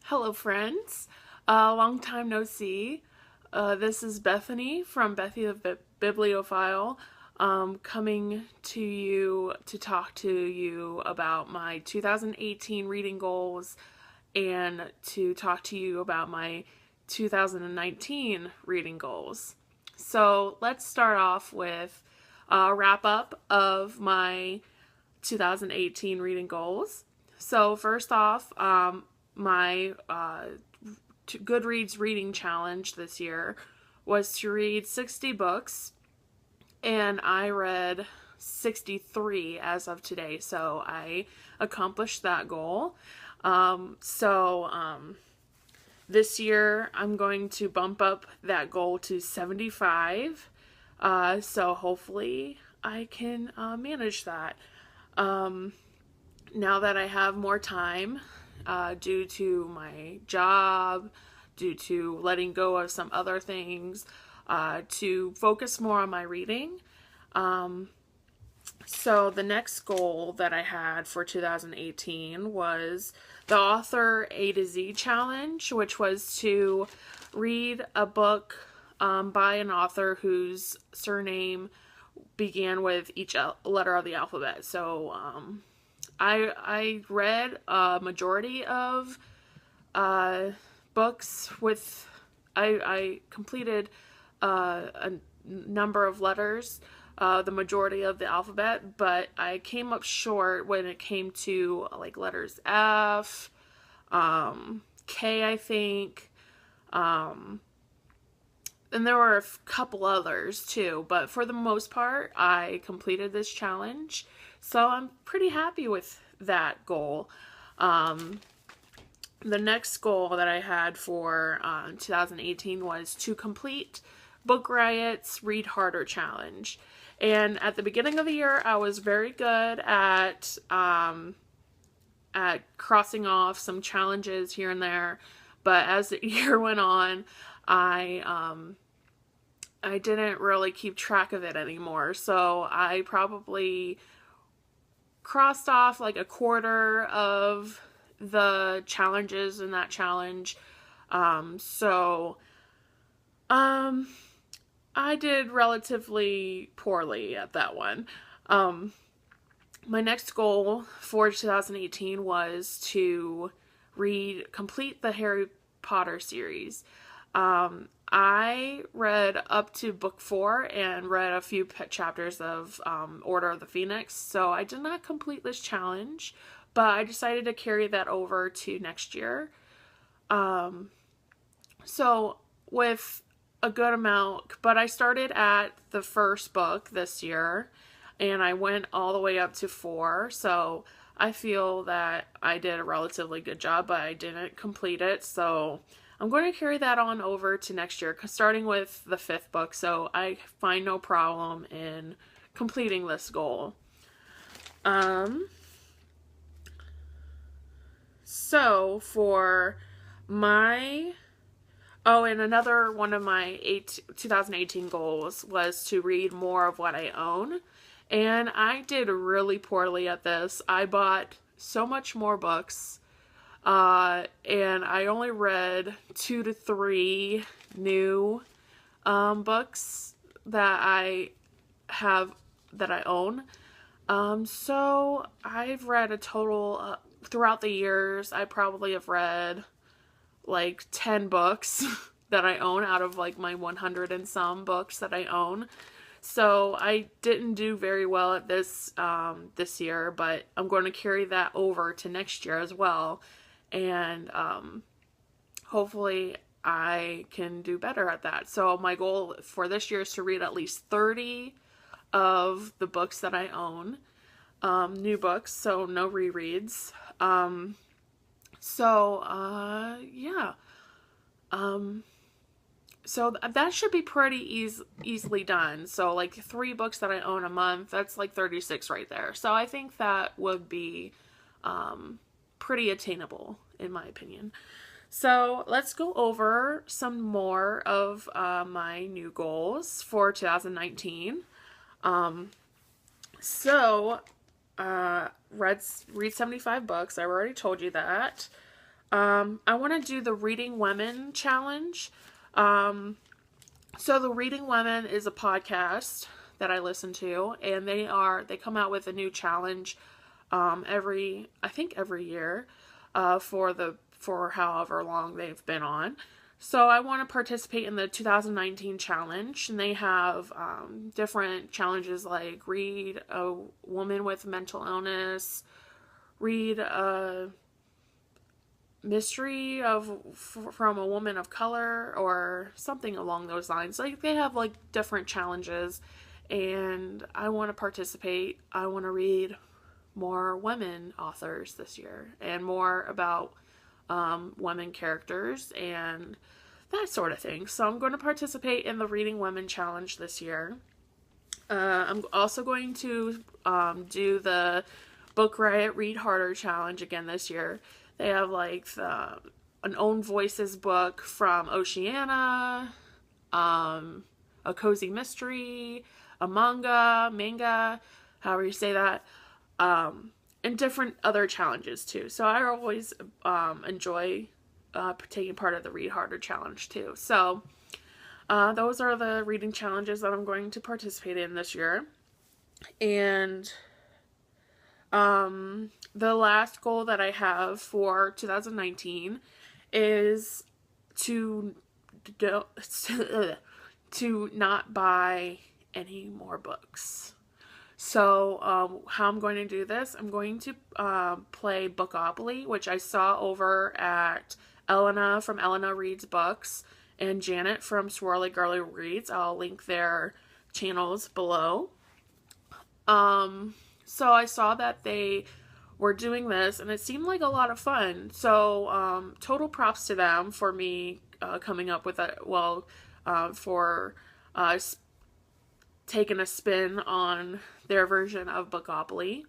Hello, friends. Long time no see. This is Bethany from Bethy the Bibliophile, coming to you to talk to you about my 2018 reading goals and to talk to you about my 2019 reading goals. So let's start off with a wrap up of my 2018 reading goals. So first off, my Goodreads reading challenge this year was to read 60 books, and I read 63 as of today, so I accomplished that goal. This year I'm going to bump up that goal to 75, so hopefully I can manage that. Now that I have more time, due to my job, due to letting go of some other things, to focus more on my reading. So the next goal that I had for 2018 was the author A to Z challenge, which was to read a book by an author whose surname began with each letter of the alphabet. So I read a majority of books with, I completed a number of letters, the majority of the alphabet, but I came up short when it came to like letters F, K, I think, and there were a couple others too, but for the most part, I completed this challenge. So I'm pretty happy with that goal. The next goal that I had for 2018 was to complete Book Riot's Read Harder Challenge. And at the beginning of the year, I was very good at crossing off some challenges here and there. But as the year went on, I didn't really keep track of it anymore. So I probably crossed off like a quarter of the challenges in that challenge. I did relatively poorly at that one. My next goal for 2018 was to complete the Harry Potter series. I read up to book 4 and read a few chapters of Order of the Phoenix, so I did not complete this challenge, but I decided to carry that over to next year. So with a good amount, but I started at the first book this year, and I went all the way up to 4, so I feel that I did a relatively good job, but I didn't complete it, so I'm going to carry that on over to next year, starting with the 5th book, so I find no problem in completing this goal. So for my... Oh, and another one of my 2018 goals was to read more of what I own, and I did really poorly at this. I bought so much more books, and I only read 2 to 3 new books that I own. So I've read a total throughout the years. I probably have read like 10 books that I own out of like my 100 and some books that I own. So I didn't do very well at this this year, but I'm going to carry that over to next year as well. And hopefully I can do better at that. So my goal for this year is to read at least 30 of the books that I own. New books, so no rereads. Yeah. So that should be pretty easily done. So like 3 books that I own a month, that's like 36 right there. So I think that would be pretty attainable in my opinion. So let's go over some more of my new goals for 2019. Read 75 books. I already told you that. I want to do the Reading Women challenge. So the Reading Women is a podcast that I listen to, and they come out with a new challenge I think every year for however long they've been on. So I want to participate in the 2019 challenge, and they have different challenges like read a woman with mental illness, read a mystery from a woman of color, or something along those lines. Like, they have like different challenges, and I want to participate. I want to read more women authors this year, and more about women characters and that sort of thing. So I'm going to participate in the Reading Women challenge this year. I'm also going to do the Book Riot Read Harder challenge again this year. They have like an Own Voices book from Oceania, a cozy mystery, a manga, however you say that, and different other challenges too. So I always enjoy taking part of the Read Harder challenge too. So those are the reading challenges that I'm going to participate in this year. And the last goal that I have for 2019 is to not buy any more books. So how I'm going to do this, I'm going to play Bookopoly, which I saw over at Elena from Elena Reads Books and Janet from Swirly Girly Reads. I'll link their channels below. So I saw that they were doing this, and it seemed like a lot of fun. So total props to them for me coming up with that. Well, for taking a spin on their version of Bookopoly.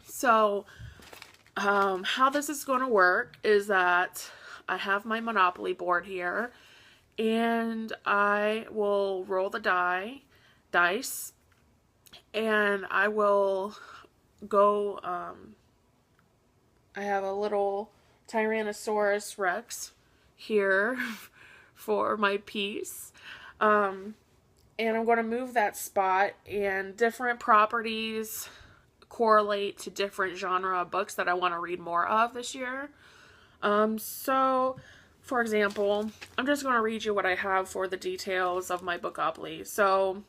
So how this is going to work is that I have my Monopoly board here, and I will roll the dice, and I will go, I have a little Tyrannosaurus Rex here for my piece, and I'm going to move that spot, and different properties correlate to different genre of books that I want to read more of this year. So, for example, I'm just going to read you what I have for the details of my Bookopoly. So,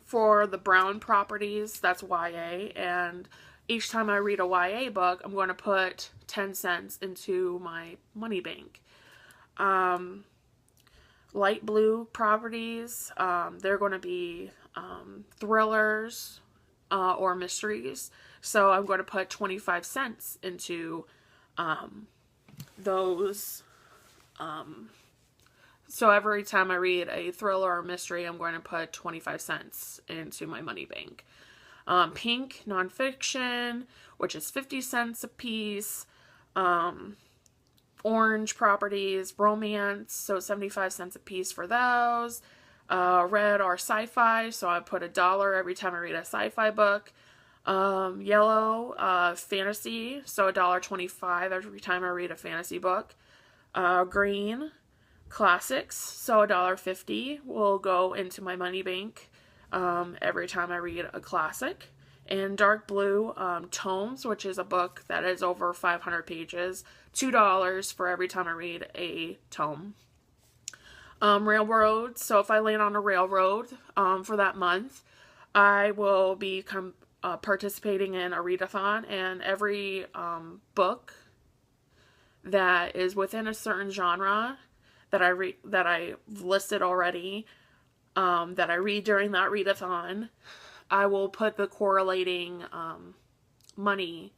for the brown properties, that's YA, and each time I read a YA book, I'm going to put 10 cents into my money bank. Light blue properties, they're going to be thrillers or mysteries, so I'm going to put 25 cents into those. So every time I read a thriller or mystery, I'm going to put 25 cents into my money bank. Pink nonfiction, which is 50 cents a piece. Orange properties, romance, so 75 cents a piece for those. Red or sci-fi, so I put $1 every time I read a sci-fi book. Yellow, fantasy, so $1.25 every time I read a fantasy book. Green, classics, so $1.50 will go into my money bank every time I read a classic. And dark blue, tomes, which is a book that is over 500 pages, $2 for every time I read a tome. Railroad, so if I land on a railroad for that month, I will be participating in a readathon, and every book that is within a certain genre that I've listed already, that I read during that readathon, I will put the correlating money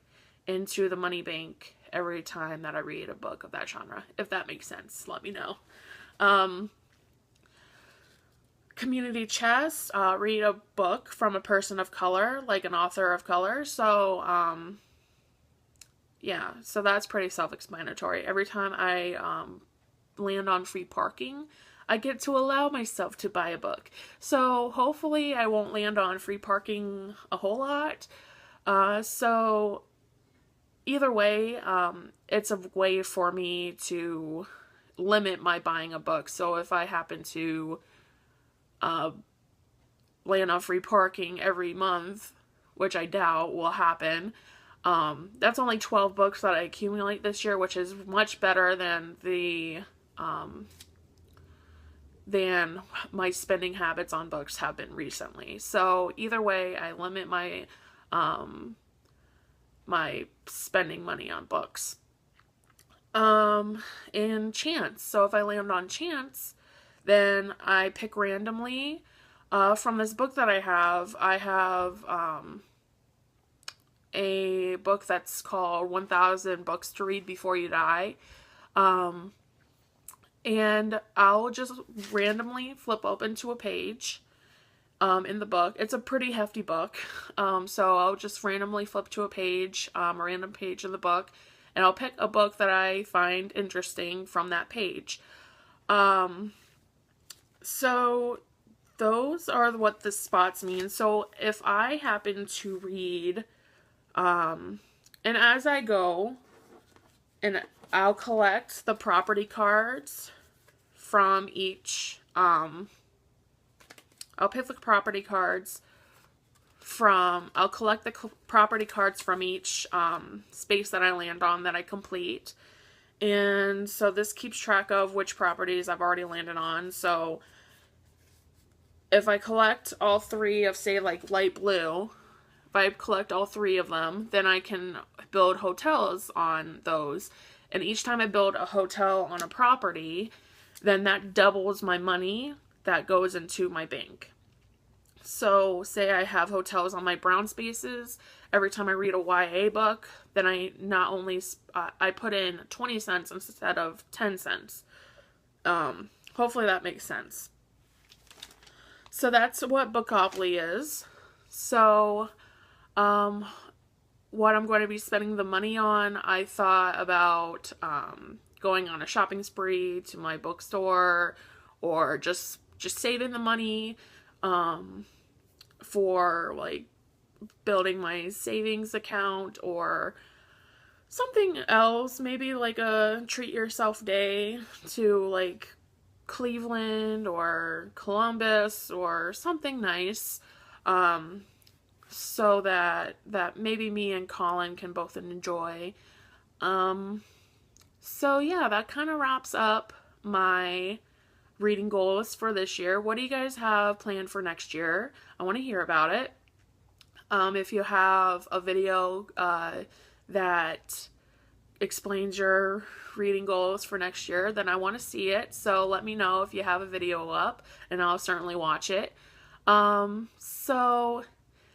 into the money bank every time that I read a book of that genre. If that makes sense, let me know. Community chest, read a book from a person of color, like an author of color. So, yeah, so that's pretty self-explanatory. Every time I land on free parking, I get to allow myself to buy a book. So hopefully I won't land on free parking a whole lot. So either way, it's a way for me to limit my buying a book. So if I happen to land on free parking every month, which I doubt will happen, that's only 12 books that I accumulate this year, which is much better than than my spending habits on books have been recently. So either way, I limit my my spending money on books. And chance. So if I land on chance, then I pick randomly. From this book that I have a book that's called 1000 Books to Read Before You Die. And I'll just randomly flip open to a page in the book. It's a pretty hefty book. So I'll just randomly flip to a page, a random page in the book, and I'll pick a book that I find interesting from that page. So those are what the spots mean. So if I happen to read, and as I go, and I'll collect the property cards from each, I'll pick the property cards from, I'll collect the property cards from each space that I land on that I complete. And so this keeps track of which properties I've already landed on. So if I collect all three of, say, like light blue, if I collect all three of them, then I can build hotels on those. And each time I build a hotel on a property, then that doubles my money that goes into my bank. So say I have hotels on my brown spaces, every time I read a YA book, then I not only, I put in 20 cents instead of 10 cents. Hopefully that makes sense. So that's what Bookopoly is. So, what I'm going to be spending the money on, I thought about going on a shopping spree to my bookstore, or just saving the money for like building my savings account or something else, maybe like a treat yourself day to like Cleveland or Columbus or something nice, so that maybe me and Colin can both enjoy. So yeah, that kind of wraps up my reading goals for this year. What do you guys have planned for next year? I want to hear about it. If you have a video that explains your reading goals for next year, then I want to see it. So let me know if you have a video up, and I'll certainly watch it. So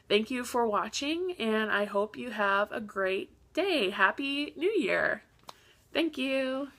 thank you for watching, and I hope you have a great day. Happy New Year. Thank you.